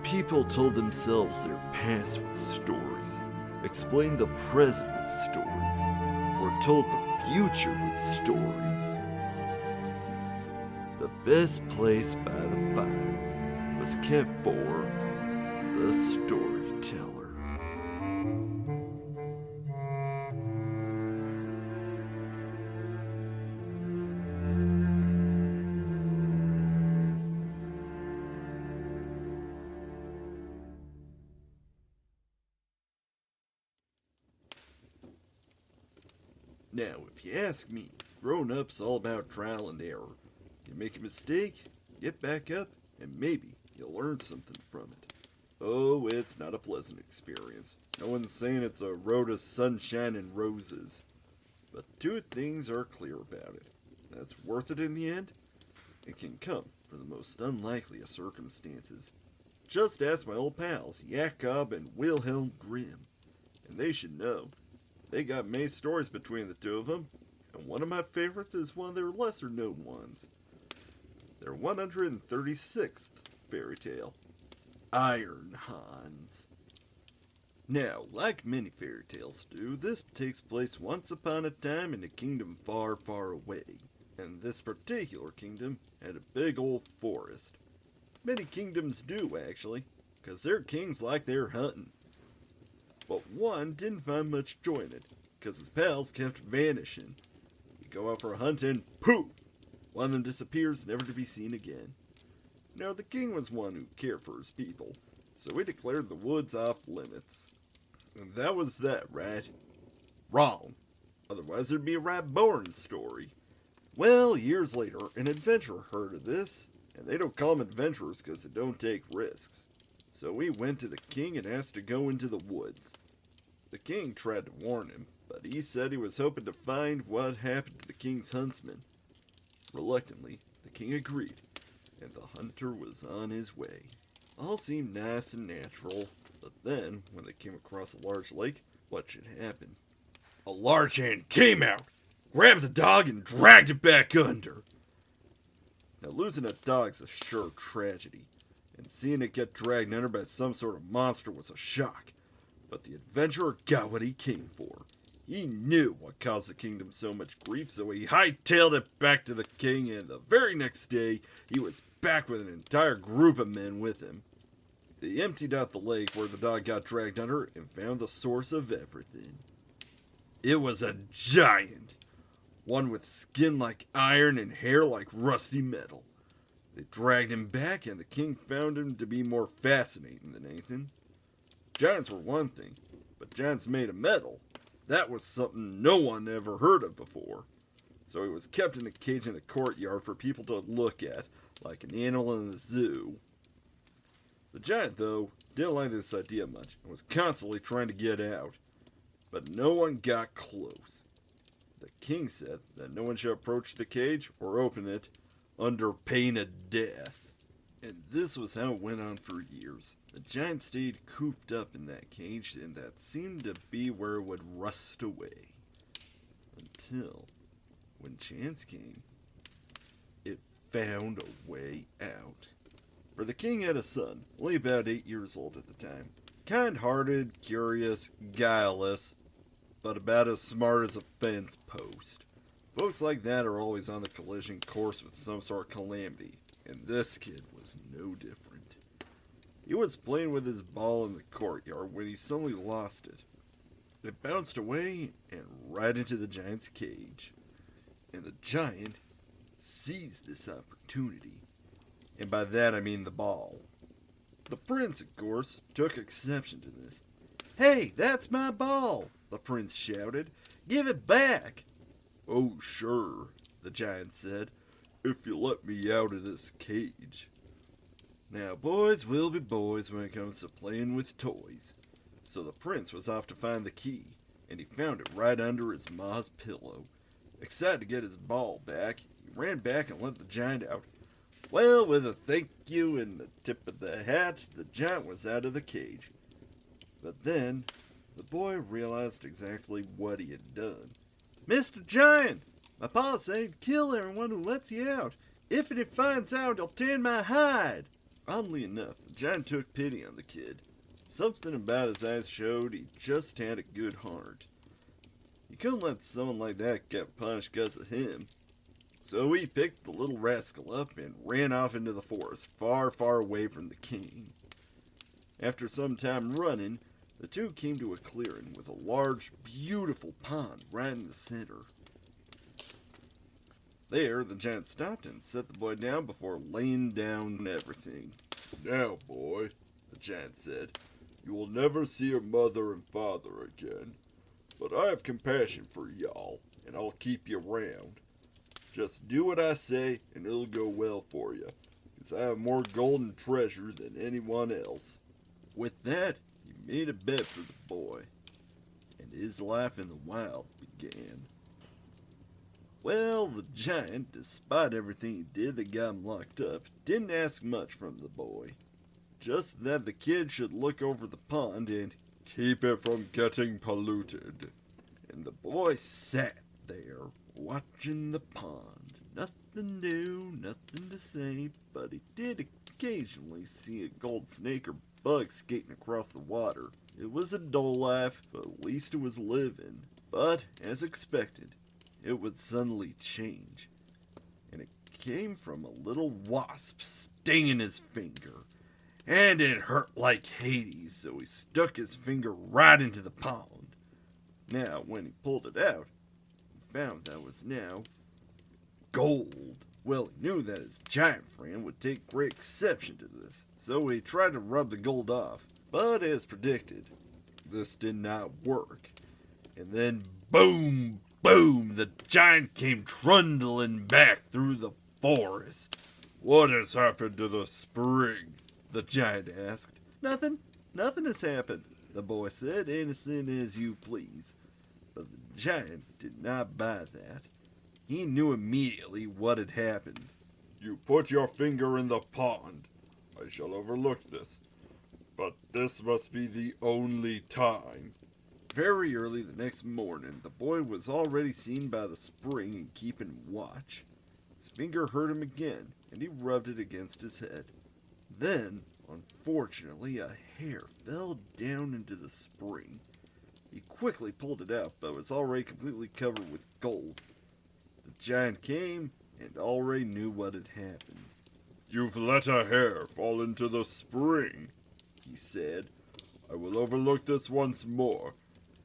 People told themselves their past with stories, explained the present with stories, foretold the future with stories. The best place by the fire was kept for the storyteller. Now, if you ask me, growing up's all about trial and error. You make a mistake, get back up, and maybe you'll learn something from it. Oh, it's not a pleasant experience. No one's saying it's a road of sunshine and roses. But two things are clear about it. That's worth it in the end. It can come from the most unlikely of circumstances. Just ask my old pals, Jakob and Wilhelm Grimm. And they should know. They got many stories between the two of them, and one of my favorites is one of their lesser known ones. Their 136th fairy tale, Iron Hans. Now, like many fairy tales do, this takes place once upon a time in a kingdom far, far away. And this particular kingdom had a big old forest. Many kingdoms do, actually, because their kings like their hunting. But one didn't find much joy in it, because his pals kept vanishing. You go out for a hunt and poof! One of them disappears, never to be seen again. Now, the king was one who cared for his people, so he declared the woods off limits. And that was that, right? Wrong. Otherwise, there'd be a right boring story. Well, years later, an adventurer heard of this, and they don't call them adventurers because they don't take risks. So he went to the king and asked to go into the woods. The king tried to warn him, but he said he was hoping to find what happened to the king's huntsman. Reluctantly, the king agreed, and the hunter was on his way. All seemed nice and natural, but then, when they came across a large lake, what should happen? A large hand came out, grabbed the dog, and dragged it back under. Now, losing a dog's a sure tragedy, and seeing it get dragged under by some sort of monster was a shock. But the adventurer got what he came for. He knew what caused the kingdom so much grief, so he hightailed it back to the king, and the very next day, he was back with an entire group of men with him. They emptied out the lake where the dog got dragged under and found the source of everything. It was a giant, one with skin like iron and hair like rusty metal. They dragged him back, and the king found him to be more fascinating than anything. Giants were one thing, but giants made of metal. That was something no one ever heard of before. So he was kept in a cage in the courtyard for people to look at, like an animal in the zoo. The giant, though, didn't like this idea much and was constantly trying to get out. But no one got close. The king said that no one should approach the cage or open it under pain of death. And this was how it went on for years. The giant stayed cooped up in that cage, and that seemed to be where it would rust away. Until, when chance came, it found a way out. For the king had a son, only about 8 years old at the time. Kind-hearted, curious, guileless, but about as smart as a fence post. Folks like that are always on the collision course with some sort of calamity, and this kid was no different. He was playing with his ball in the courtyard when he suddenly lost it. It bounced away and right into the giant's cage. And the giant seized this opportunity. And by that I mean the ball. The prince, of course, took exception to this. "Hey, that's my ball!" the prince shouted. "Give it back!" "Oh, sure," the giant said, "if you let me out of this cage." Now, boys will be boys when it comes to playing with toys. So the prince was off to find the key, and he found it right under his ma's pillow. Excited to get his ball back, he ran back and let the giant out. Well, with a thank you and the tip of the hat, the giant was out of the cage. But then, the boy realized exactly what he had done. "Mr. Giant, my pa said kill everyone who lets you out. If he finds out, he'll tan my hide." Oddly enough, the giant took pity on the kid. Something about his eyes showed he just had a good heart. He couldn't let someone like that get punished because of him. So he picked the little rascal up and ran off into the forest, far, far away from the king. After some time running, the two came to a clearing with a large, beautiful pond right in the center. There, the giant stopped and set the boy down before laying down everything. "Now, boy," the giant said, "you will never see your mother and father again. But I have compassion for y'all, and I'll keep you around. Just do what I say, and it'll go well for you, because I have more golden treasure than anyone else." With that, he made a bed for the boy, and his life in the wild began. Well, the giant, despite everything he did that got him locked up, didn't ask much from the boy. Just that the kid should look over the pond and keep it from getting polluted. And the boy sat there, watching the pond. Nothing new, nothing to say, but he did occasionally see a gold snake or bug skating across the water. It was a dull life, but at least it was living. But, as expected, it would suddenly change. And it came from a little wasp stinging his finger. And it hurt like Hades, so he stuck his finger right into the pond. Now, when he pulled it out, he found that it was now gold. Well, he knew that his giant friend would take great exception to this, so he tried to rub the gold off. But as predicted, this did not work. And then boom, boom, the giant came trundling back through the forest. "What has happened to the spring?" the giant asked. Nothing has happened," the boy said, innocent as you please. But the giant did not buy that. He knew immediately what had happened. "You put your finger in the pond. I shall overlook this. But this must be the only time." Very early the next morning, the boy was already seen by the spring and keeping watch. His finger hurt him again, and he rubbed it against his head. Then, unfortunately, a hair fell down into the spring. He quickly pulled it out, but it was already completely covered with gold. The giant came and already knew what had happened. "You've let a hair fall into the spring," he said. "I will overlook this once more.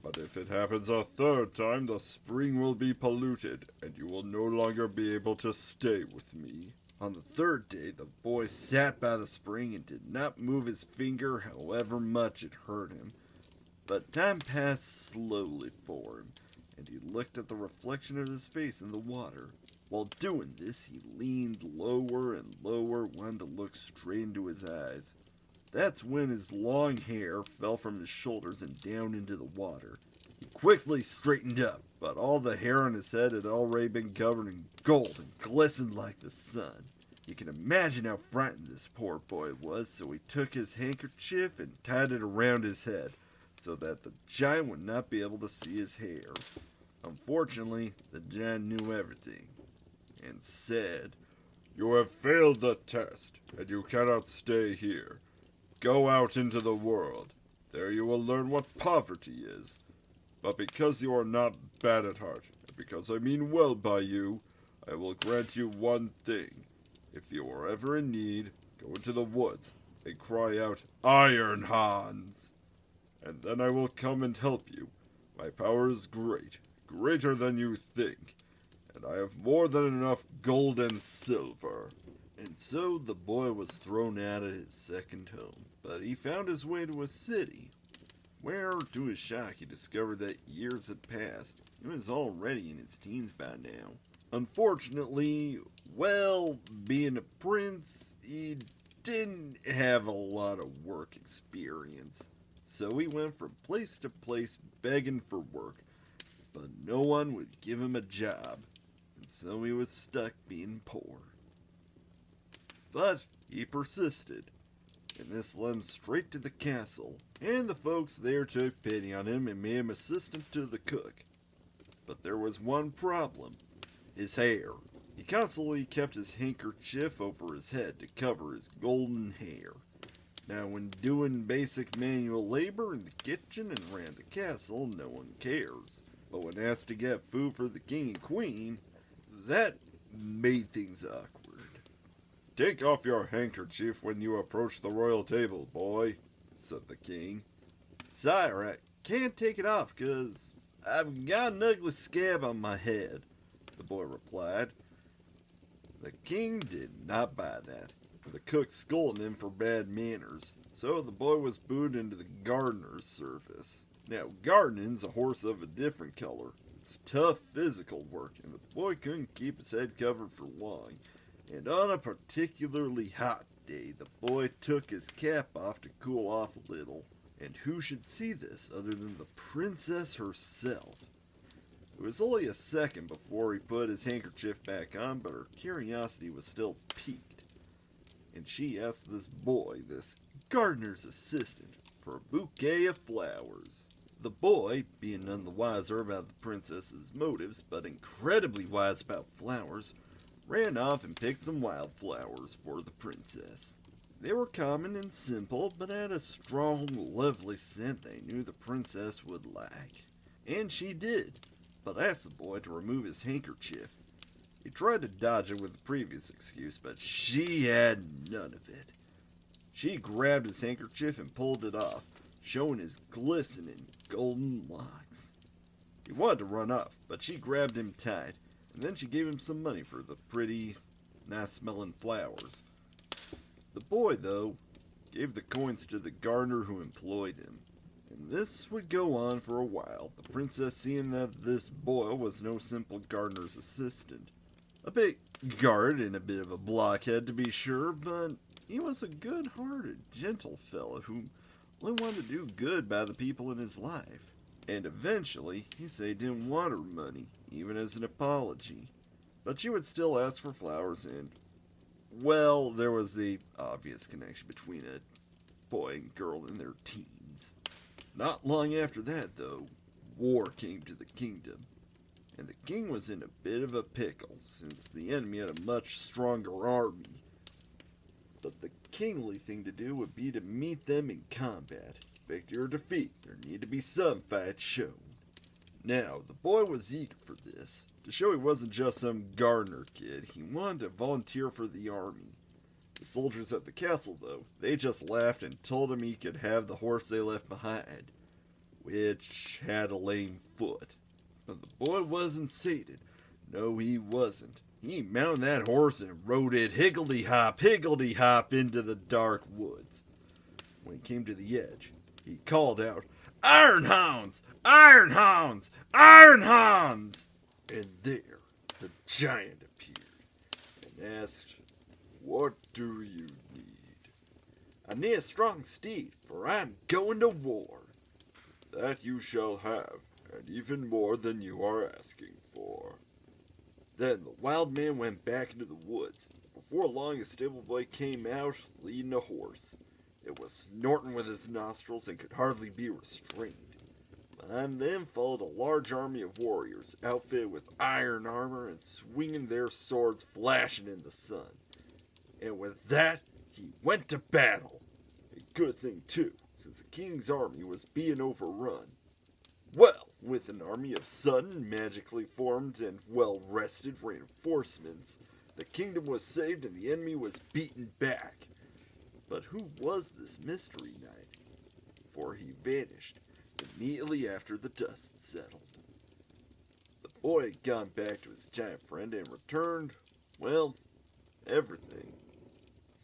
But if it happens a third time, the spring will be polluted, and you will no longer be able to stay with me." On the third day, the boy sat by the spring and did not move his finger, however much it hurt him. But time passed slowly for him, and he looked at the reflection of his face in the water. While doing this, he leaned lower and lower, wanting to look straight into his eyes. That's when his long hair fell from his shoulders and down into the water. He quickly straightened up, but all the hair on his head had already been covered in gold and glistened like the sun. You can imagine how frightened this poor boy was, so he took his handkerchief and tied it around his head, so that the giant would not be able to see his hair. Unfortunately, the giant knew everything, and said, "You have failed the test, and you cannot stay here. Go out into the world. There you will learn what poverty is. But because you are not bad at heart, and because I mean well by you, I will grant you one thing. If you are ever in need, go into the woods and cry out, 'Iron Hans!' And then I will come and help you. My power is great, greater than you think, and I have more than enough gold and silver." And so the boy was thrown out of his second home, but he found his way to a city, where, to his shock, he discovered that years had passed. He was already in his teens by now. Unfortunately, well, being a prince, he didn't have a lot of work experience. So he went from place to place begging for work, but no one would give him a job, and so he was stuck being poor. But he persisted, and this led him straight to the castle, and the folks there took pity on him and made him assistant to the cook. But there was one problem: his hair. He constantly kept his handkerchief over his head to cover his golden hair. Now, when doing basic manual labor in the kitchen and around the castle, no one cares. But when asked to get food for the king and queen, that made things awkward. "Take off your handkerchief when you approach the royal table, boy," said the king. "Sire, I can't take it off 'cause I've got an ugly scab on my head," the boy replied. The king did not buy that. The cook scolded him for bad manners, so the boy was booted into the gardener's service. Now, gardening's a horse of a different color. It's tough physical work, and the boy couldn't keep his head covered for long. And on a particularly hot day, the boy took his cap off to cool off a little. And who should see this other than the princess herself? It was only a second before he put his handkerchief back on, but her curiosity was still piqued. And she asked this boy, this gardener's assistant, for a bouquet of flowers. The boy, being none the wiser about the princess's motives, but incredibly wise about flowers, ran off and picked some wildflowers for the princess. They were common and simple, but had a strong, lovely scent they knew the princess would like. And she did, but asked the boy to remove his handkerchief. He tried to dodge it with the previous excuse, but she had none of it. She grabbed his handkerchief and pulled it off, showing his glistening golden locks. He wanted to run off, but she grabbed him tight, and then she gave him some money for the pretty, nice-smelling flowers. The boy, though, gave the coins to the gardener who employed him. And this would go on for a while, the princess seeing that this boy was no simple gardener's assistant. A bit guarded and a bit of a blockhead, to be sure, but he was a good-hearted, gentle fellow who only wanted to do good by the people in his life. And eventually, he said he didn't want her money, even as an apology. But she would still ask for flowers and, well, there was the obvious connection between a boy and girl in their teens. Not long after that, though, war came to the kingdom. And the king was in a bit of a pickle, since the enemy had a much stronger army. But the kingly thing to do would be to meet them in combat. Victory or defeat, there needed to be some fight shown. Now, the boy was eager for this. To show he wasn't just some gardener kid, he wanted to volunteer for the army. The soldiers at the castle, though, they just laughed and told him he could have the horse they left behind, which had a lame foot. But the boy wasn't sated. No, he wasn't. He mounted that horse and rode it higgledy-hop into the dark woods. When he came to the edge, he called out, "Iron hounds! Iron hounds! Iron hounds!" And there the giant appeared and asked, "What do you need?" "I need a strong steed, for I am going to war." "That you shall have, and even more than you are asking for." Then the wild man went back into the woods. Before long, a stable boy came out, leading a horse. It was snorting with his nostrils and could hardly be restrained. Behind them followed a large army of warriors, outfitted with iron armor and swinging their swords flashing in the sun. And with that, he went to battle. A good thing, too, since the king's army was being overrun. Well, with an army of sudden, magically formed, and well-rested reinforcements, the kingdom was saved and the enemy was beaten back. But who was this mystery knight? For he vanished immediately after the dust settled. The boy had gone back to his giant friend and returned, well, everything.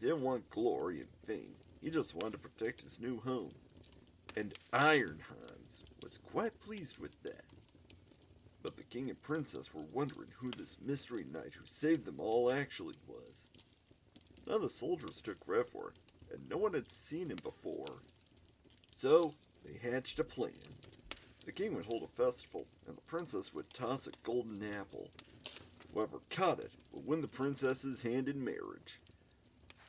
He didn't want glory and fame. He just wanted to protect his new home. And Iron Hans was quite pleased with that. But the king and princess were wondering who this mystery knight who saved them all actually was. None of the soldiers took credit for it, and no one had seen him before. So they hatched a plan. The king would hold a festival, and the princess would toss a golden apple. Whoever caught it would win the princess's hand in marriage.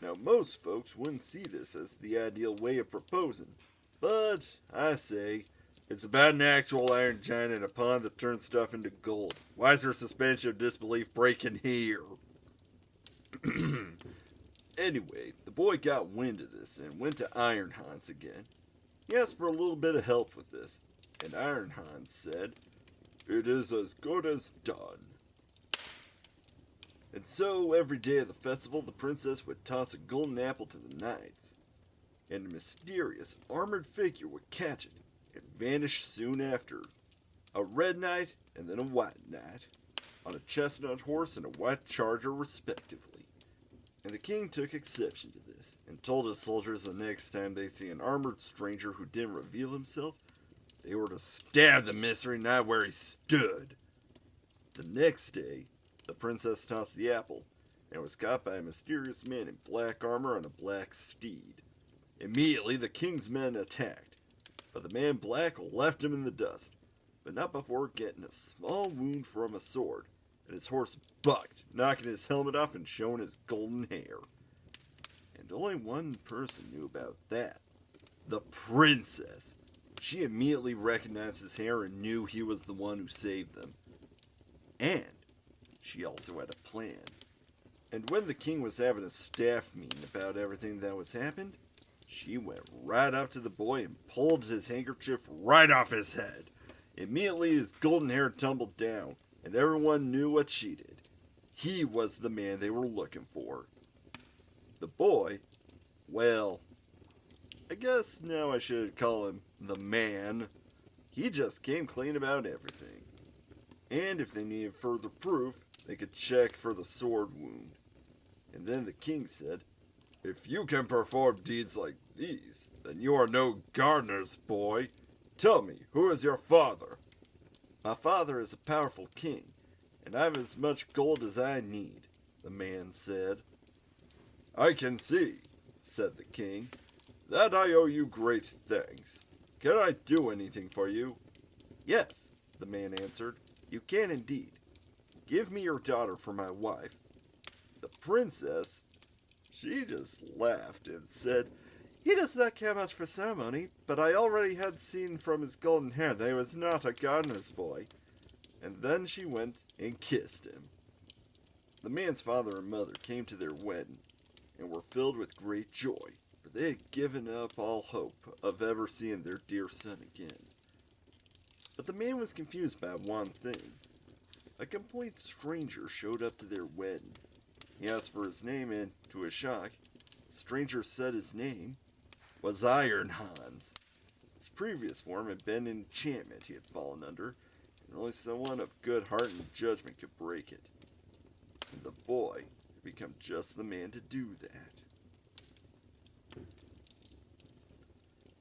Now, most folks wouldn't see this as the ideal way of proposing, but I say, It's about an actual iron giant in a pond that turns stuff into gold. Why is there suspension of disbelief breaking here? Anyway, the boy got wind of this and went to Iron Hans again. He asked for a little bit of help with this, and Iron Hans said, "It is as good as done." And so, every day of the festival, the princess would toss a golden apple to the knights, and a mysterious armored figure would catch it and vanish soon after. A red knight and then a white knight, on a chestnut horse and a white charger respectively. And the king took exception to this, and told his soldiers the next time they see an armored stranger who didn't reveal himself, they were to stab the mystery knight where he stood. The next day, the princess tossed the apple, and was caught by a mysterious man in black armor on a black steed. Immediately, the king's men attacked, but the man in black left him in the dust, but not before getting a small wound from a sword, and his horse bucked, knocking his helmet off and showing his golden hair. And only one person knew about that. The princess. She immediately recognized his hair and knew he was the one who saved them. And she also had a plan. And when the king was having a staff meeting about everything that was happened, she went right up to the boy and pulled his handkerchief right off his head. Immediately his golden hair tumbled down, and everyone knew what she did. He was the man they were looking for. The boy, well, I guess now I should call him the man. He just came clean about everything. And if they needed further proof, they could check for the sword wound. And then the king said, "If you can perform deeds like these, then you are no gardener's boy. Tell me, who is your father?" "My father is a powerful king, and I have as much gold as I need," the man said. "I can see," said the king, "that I owe you great thanks. Can I do anything for you?" "Yes," the man answered, "you can indeed. Give me your daughter for my wife." The princess, she just laughed and said, "He does not care much for ceremony, but I already had seen from his golden hair that he was not a gardener's boy." And then she went and kissed him. The man's father and mother came to their wedding and were filled with great joy, for they had given up all hope of ever seeing their dear son again. But the man was confused by one thing. A complete stranger showed up to their wedding. He asked for his name, and to his shock, the stranger said his name was Iron Hans. His previous form had been an enchantment he had fallen under, and only someone of good heart and judgment could break it. And the boy had become just the man to do that.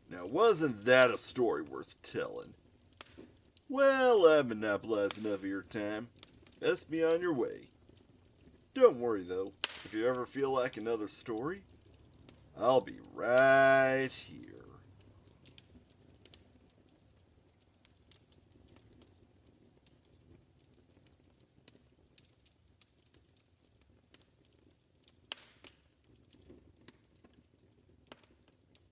Now, wasn't that a story worth telling? Well, I've monopolized enough of your time. Best be on your way. Don't worry, though. If you ever feel like another story, I'll be right here.